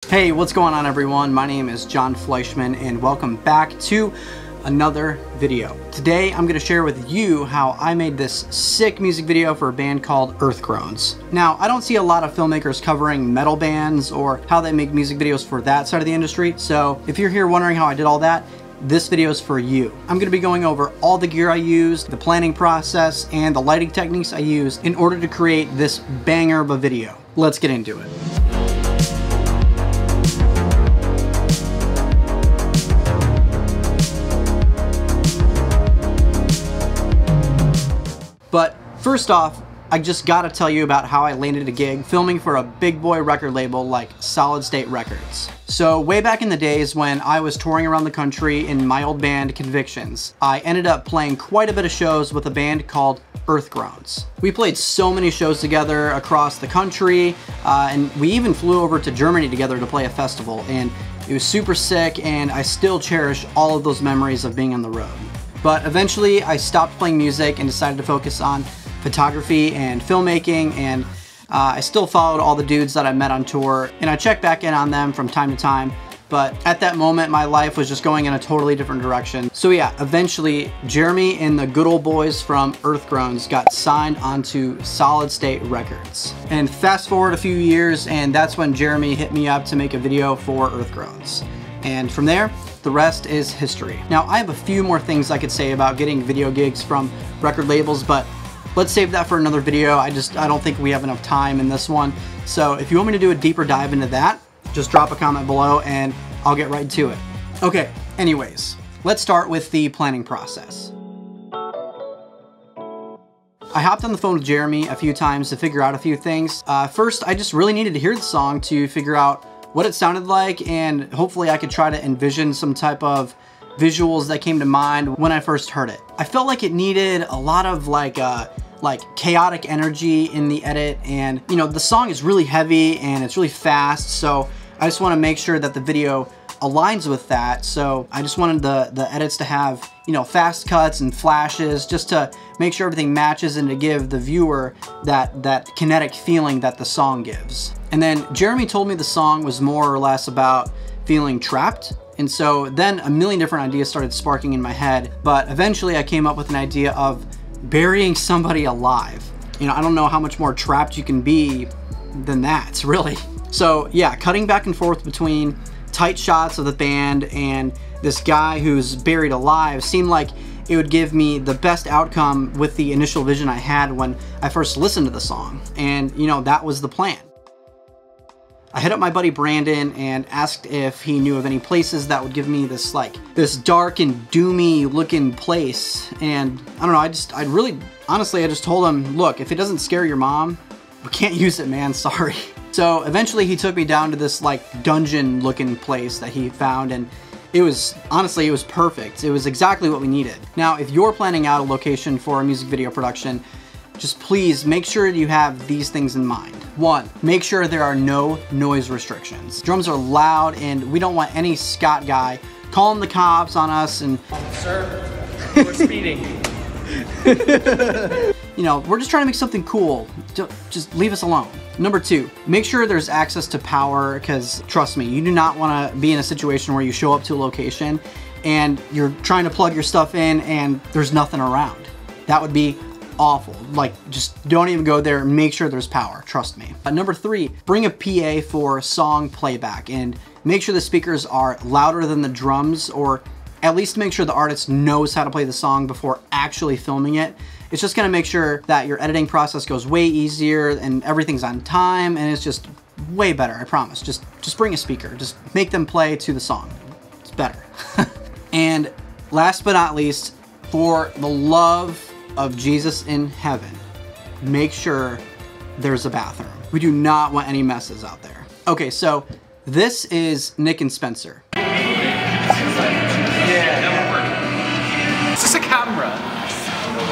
Hey, what's going on everyone? My name is John Fleischman and welcome back to another video. Today I'm going to share with you how I made this sick music video for a band called Earthgroans. Now, I don't see a lot of filmmakers covering metal bands or how they make music videos for that side of the industry, so if you're here wondering how I did all that, this video is for you. I'm going to be going over all the gear I used, the planning process, and the lighting techniques I used in order to create this banger of a video. Let's get into it. But first off, I just gotta tell you about how I landed a gig filming for a big boy record label like Solid State Records. So way back in the days when I was touring around the country in my old band Convictions, I ended up playing quite a bit of shows with a band called Earthgroans. We played so many shows together across the country, and we even flew over to Germany together to play a festival, and it was super sick, and I still cherish all of those memories of being on the road. But eventually I stopped playing music and decided to focus on photography and filmmaking, and I still followed all the dudes that I met on tour, and I checked back in on them from time to time, but at that moment my life was just going in a totally different direction. So yeah, eventually Jeremy and the good old boys from Earthgroans got signed onto Solid State Records. And fast forward a few years, and that's when Jeremy hit me up to make a video for Earthgroans. And from there, the rest is history. Now, I have a few more things I could say about getting video gigs from record labels, but let's save that for another video. I don't think we have enough time in this one. So if you want me to do a deeper dive into that, just drop a comment below and I'll get right to it. Okay, anyways, let's start with the planning process. I hopped on the phone with Jeremy a few times to figure out a few things. First, I just really needed to hear the song to figure out what it sounded like, and hopefully I could try to envision some type of visuals that came to mind when I first heard it. I felt like it needed a lot of like chaotic energy in the edit, and you know, the song is really heavy and it's really fast, so I just want to make sure that the video aligns with that. So I just wanted the edits to have, you know, fast cuts and flashes just to make sure everything matches and to give the viewer that kinetic feeling that the song gives. And then Jeremy told me the song was more or less about feeling trapped. And so then a million different ideas started sparking in my head, but eventually I came up with an idea of burying somebody alive. You know, I don't know how much more trapped you can be than that, really. So yeah, cutting back and forth between tight shots of the band and this guy who's buried alive seemed like it would give me the best outcome with the initial vision I had when I first listened to the song. And you know, that was the plan. I hit up my buddy Brandon and asked if he knew of any places that would give me this this dark and doomy looking place. And I don't know, honestly, I just told him, look, if it doesn't scare your mom, we can't use it, man, sorry. So eventually he took me down to this dungeon looking place that he found, and it was, honestly, it was perfect. It was exactly what we needed. Now, if you're planning out a location for a music video production, just please make sure you have these things in mind. 1, make sure there are no noise restrictions. Drums are loud and we don't want any Scott guy calling the cops on us and... Sir, we're speeding. You know, we're just trying to make something cool. Just leave us alone. Number 2, make sure there's access to power, because trust me, you do not want to be in a situation where you show up to a location and you're trying to plug your stuff in and there's nothing around. That would be awful. Like, just don't even go there. Make sure there's power, trust me. Number 3, bring a PA for song playback and make sure the speakers are louder than the drums, or at least make sure the artist knows how to play the song before actually filming it. It's just gonna make sure that your editing process goes way easier and everything's on time, and it's just way better, I promise. Just bring a speaker. Just make them play to the song. It's better. And last but not least, for the love of Jesus in heaven, make sure there's a bathroom. We do not want any messes out there. Okay, so this is Nick and Spencer. Is this a camera?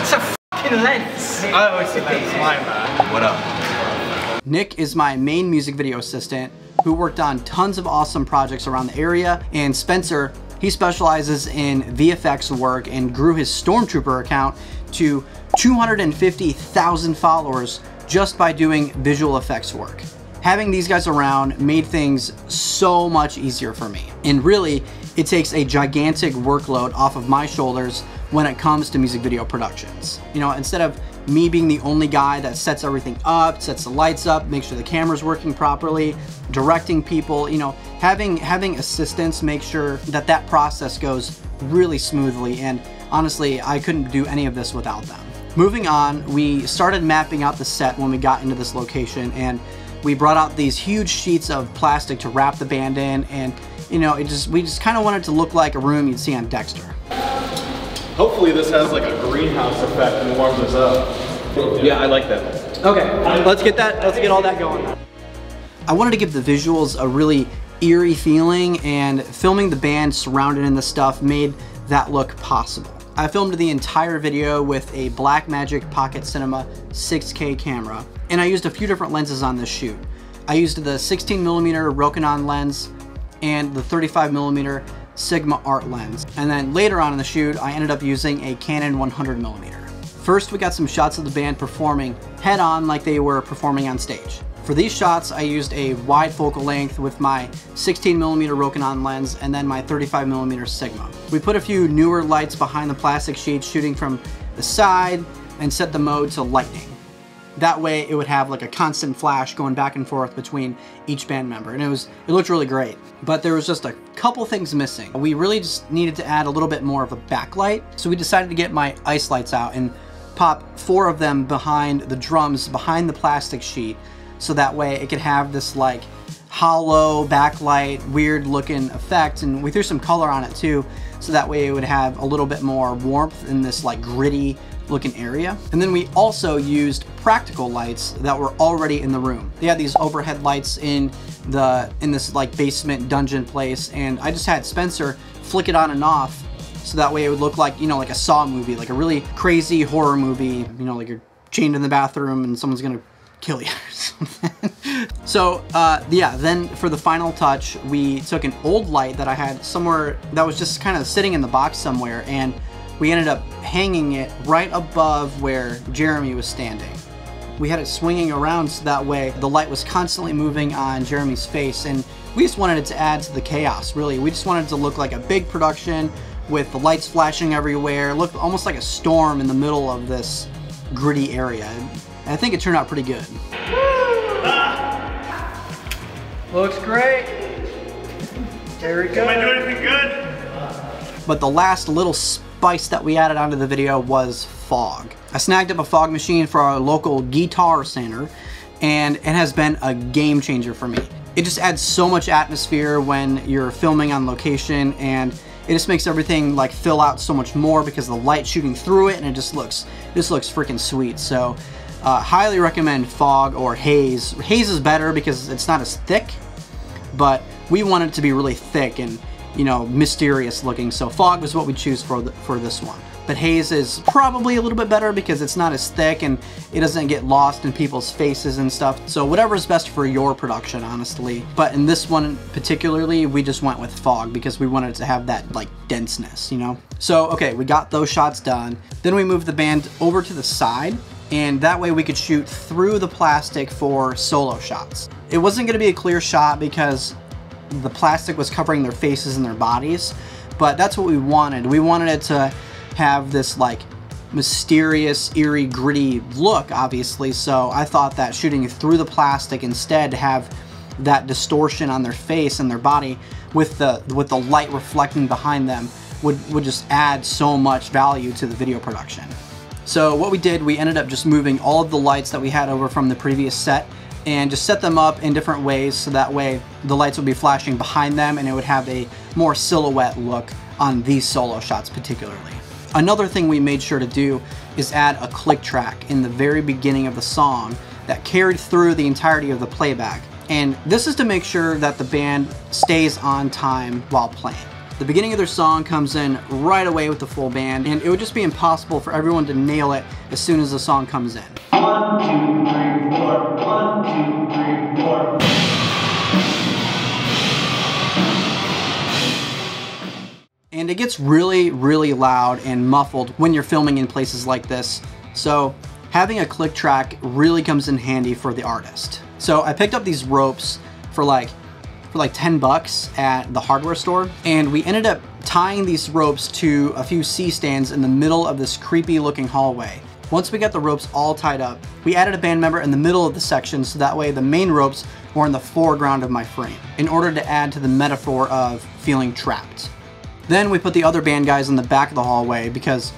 It's a fucking lens. Oh, it's a lens, my bad. What up? Nick is my main music video assistant who worked on tons of awesome projects around the area, and Spencer, he specializes in VFX work and grew his Stormtrooper account to 250,000 followers just by doing visual effects work. Having these guys around made things so much easier for me. And really, it takes a gigantic workload off of my shoulders when it comes to music video productions. You know, instead of me being the only guy that sets everything up, sets the lights up, make sure the camera's working properly, directing people, you know, having assistants make sure that that process goes really smoothly. And honestly, I couldn't do any of this without them. Moving on, we started mapping out the set when we got into this location, and we brought out these huge sheets of plastic to wrap the band in, and you know, we just kind of wanted it to look like a room you'd see on Dexter. Hopefully this has like a greenhouse effect and warms us up. Yeah, I like that. Okay, let's get all that going. I wanted to give the visuals a really eerie feeling, and filming the band surrounded in the stuff made that look possible. I filmed the entire video with a Blackmagic Pocket Cinema 6K camera, and I used a few different lenses on this shoot. I used the 16mm Rokinon lens and the 35mm Sigma Art lens. And then later on in the shoot, I ended up using a Canon 100mm. First, we got some shots of the band performing head on like they were performing on stage. For these shots, I used a wide focal length with my 16mm Rokinon lens and then my 35mm Sigma. We put a few newer lights behind the plastic sheets shooting from the side and set the mode to lightning. That way it would have like a constant flash going back and forth between each band member, and it looked really great. But there was just a couple things missing. We really just needed to add a little bit more of a backlight, so we decided to get my ice lights out and pop 4 of them behind the drums, behind the plastic sheet, so that way it could have this like hollow backlight, weird looking effect. And we threw some color on it too, so that way it would have a little bit more warmth in this like gritty looking area. And then we also used practical lights that were already in the room. They had these overhead lights in this like basement dungeon place, and I just had Spencer flick it on and off so that way it would look like, you know, like a Saw movie, like a really crazy horror movie, you know, like you're chained in the bathroom and someone's gonna kill you or something. So yeah, then for the final touch, we took an old light that I had somewhere that was just kind of sitting in the box somewhere, and we ended up hanging it right above where Jeremy was standing. We had it swinging around so that way the light was constantly moving on Jeremy's face, and we just wanted it to add to the chaos, really. We just wanted it to look like a big production with the lights flashing everywhere, look almost like a storm in the middle of this gritty area. And I think it turned out pretty good. Looks great. Very good. Am I doing anything good? But the last little spice that we added onto the video was fog. I snagged up a fog machine for our local guitar center, and it has been a game changer for me. It just adds so much atmosphere when you're filming on location, and it just makes everything like fill out so much more because the light shooting through it, and it just looks freaking sweet. So highly recommend fog or haze. Haze is better because it's not as thick, but we want it to be really thick and, you know, mysterious looking. So fog was what we choose for this one. But haze is probably a little bit better because it's not as thick and it doesn't get lost in people's faces and stuff. So whatever is best for your production, honestly. But in this one particularly, we just went with fog because we wanted to have that like denseness, you know? So, okay, we got those shots done. Then we moved the band over to the side, and that way we could shoot through the plastic for solo shots. It wasn't gonna be a clear shot because the plastic was covering their faces and their bodies, but that's what we wanted. We wanted it to have this like mysterious, eerie, gritty look, obviously, so I thought that shooting through the plastic instead to have that distortion on their face and their body with the light reflecting behind them would just add so much value to the video production. So what we did, we ended up just moving all of the lights that we had over from the previous set and just set them up in different ways so that way the lights would be flashing behind them and it would have a more silhouette look on these solo shots particularly. Another thing we made sure to do is add a click track in the very beginning of the song that carried through the entirety of the playback. And this is to make sure that the band stays on time while playing. The beginning of their song comes in right away with the full band, and it would just be impossible for everyone to nail it as soon as the song comes in. 1, 2, 3, 4, 1, 2, 3, 4. And it gets really, really loud and muffled when you're filming in places like this. So having a click track really comes in handy for the artist. So I picked up these ropes for like 10 bucks at the hardware store, and we ended up tying these ropes to a few C-stands in the middle of this creepy looking hallway. Once we got the ropes all tied up, we added a band member in the middle of the section so that way the main ropes were in the foreground of my frame, in order to add to the metaphor of feeling trapped. Then we put the other band guys in the back of the hallway because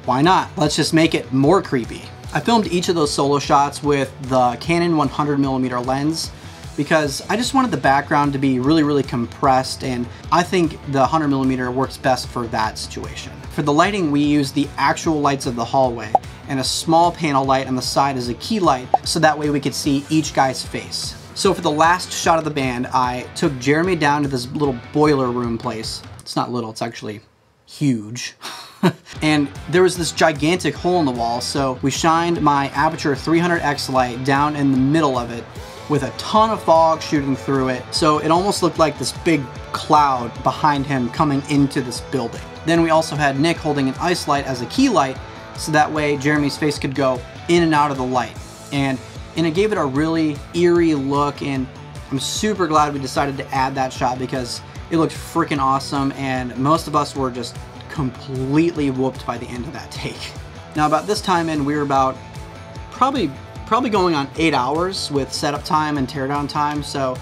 why not? Let's just make it more creepy. I filmed each of those solo shots with the Canon 100mm lens because I just wanted the background to be really compressed, and I think the 100mm works best for that situation. For the lighting, we used the actual lights of the hallway and a small panel light on the side as a key light so that way we could see each guy's face. So for the last shot of the band, I took Jeremy down to this little boiler room place. It's not little, it's actually huge. And there was this gigantic hole in the wall, so we shined my Aputure 300X light down in the middle of it with a ton of fog shooting through it, so it almost looked like this big cloud behind him coming into this building. Then we also had Nick holding an ice light as a key light, so that way Jeremy's face could go in and out of the light. And it gave it a really eerie look, and I'm super glad we decided to add that shot because it looked freaking awesome, and most of us were just completely whooped by the end of that take. Now about this time in, we were about probably going on 8 hours with setup time and teardown time, so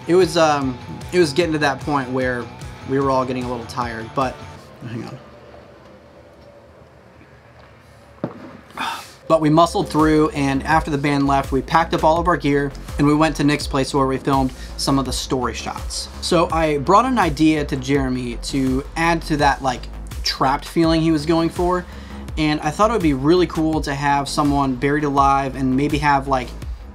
it was getting to that point where we were all getting a little tired, but hang on. But we muscled through, and after the band left, we packed up all of our gear and we went to Nick's place where we filmed some of the story shots. So I brought an idea to Jeremy to add to that like trapped feeling he was going for, and I thought it would be really cool to have someone buried alive and maybe have like,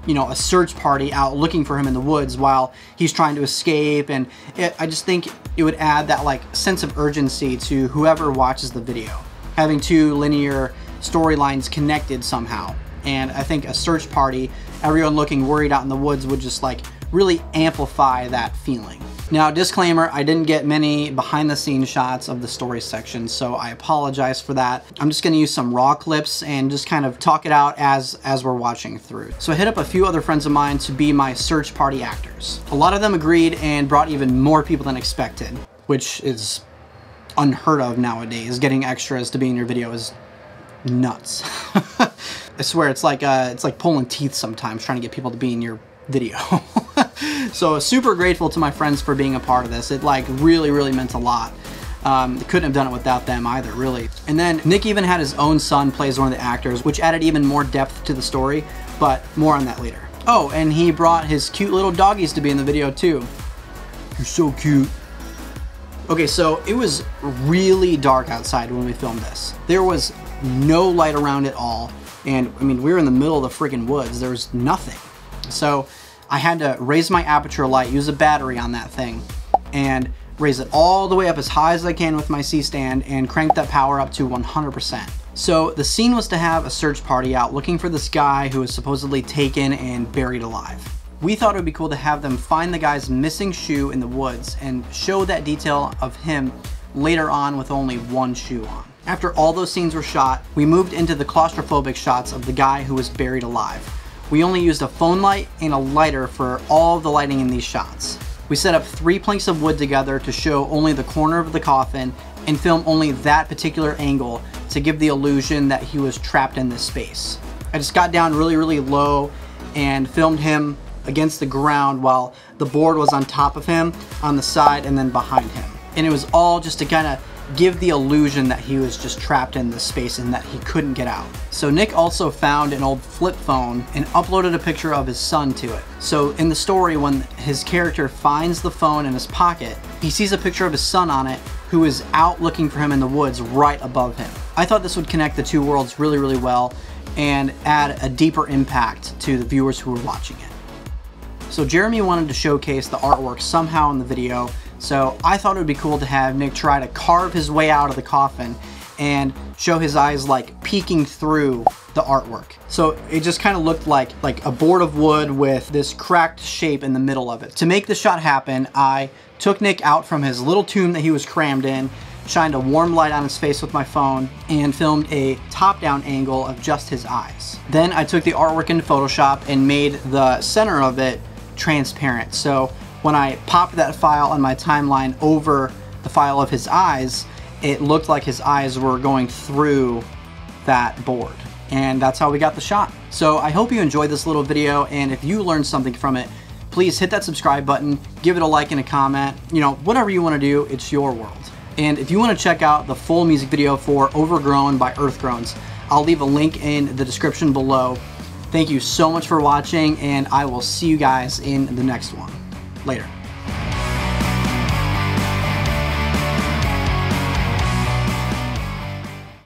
you know, a search party out looking for him in the woods while he's trying to escape, and I just think it would add that like sense of urgency to whoever watches the video, having two linear storylines connected somehow. And I think a search party, everyone looking worried out in the woods, would just like really amplify that feeling. Now, disclaimer, I didn't get many behind the scenes shots of the story section, so I apologize for that. I'm just gonna use some raw clips and just kind of talk it out as we're watching through. So I hit up a few other friends of mine to be my search party actors. A lot of them agreed and brought even more people than expected, which is unheard of nowadays. Getting extras to be in your video is nuts. I swear it's like pulling teeth sometimes trying to get people to be in your video. So super grateful to my friends for being a part of this. It like really meant a lot. Couldn't have done it without them either, really. And then Nick even had his own son play as one of the actors, which added even more depth to the story, but more on that later. Oh, and he brought his cute little doggies to be in the video too. You're so cute. Okay, so it was really dark outside when we filmed this. There was no light around at all, and I mean, we were in the middle of the freaking woods. There was nothing. So I had to raise my Aputure light, use a battery on that thing, and raise it all the way up as high as I can with my C-stand and crank that power up to 100%. So the scene was to have a search party out looking for this guy who was supposedly taken and buried alive. We thought it would be cool to have them find the guy's missing shoe in the woods and show that detail of him later on with only one shoe on. After all those scenes were shot, we moved into the claustrophobic shots of the guy who was buried alive. We only used a phone light and a lighter for all of the lighting in these shots. We set up 3 planks of wood together to show only the corner of the coffin and film only that particular angle to give the illusion that he was trapped in this space. I just got down really low and filmed him against the ground while the board was on top of him, on the side, and then behind him. And it was all just to kind of give the illusion that he was just trapped in this space and that he couldn't get out. So Nick also found an old flip phone and uploaded a picture of his son to it. So in the story, when his character finds the phone in his pocket, he sees a picture of his son on it who is out looking for him in the woods right above him. I thought this would connect the two worlds really well and add a deeper impact to the viewers who were watching it. So Jeremy wanted to showcase the artwork somehow in the video, so I thought it would be cool to have Nick try to carve his way out of the coffin and show his eyes like peeking through the artwork. So it just kind of looked like a board of wood with this cracked shape in the middle of it. To make the shot happen, I took Nick out from his little tomb that he was crammed in shined a warm light on his face with my phone, and filmed a top-down angle of just his eyes. Then I took the artwork into Photoshop and made the center of it transparent. So when I popped that file on my timeline over the file of his eyes, it looked like his eyes were going through that board. And that's how we got the shot. So I hope you enjoyed this little video, and if you learned something from it, please hit that subscribe button, give it a like and a comment, you know, whatever you want to do, it's your world. And if you want to check out the full music video for Overgrown by Earthgroans, I'll leave a link in the description below. Thank you so much for watching, and I will see you guys in the next one. Later.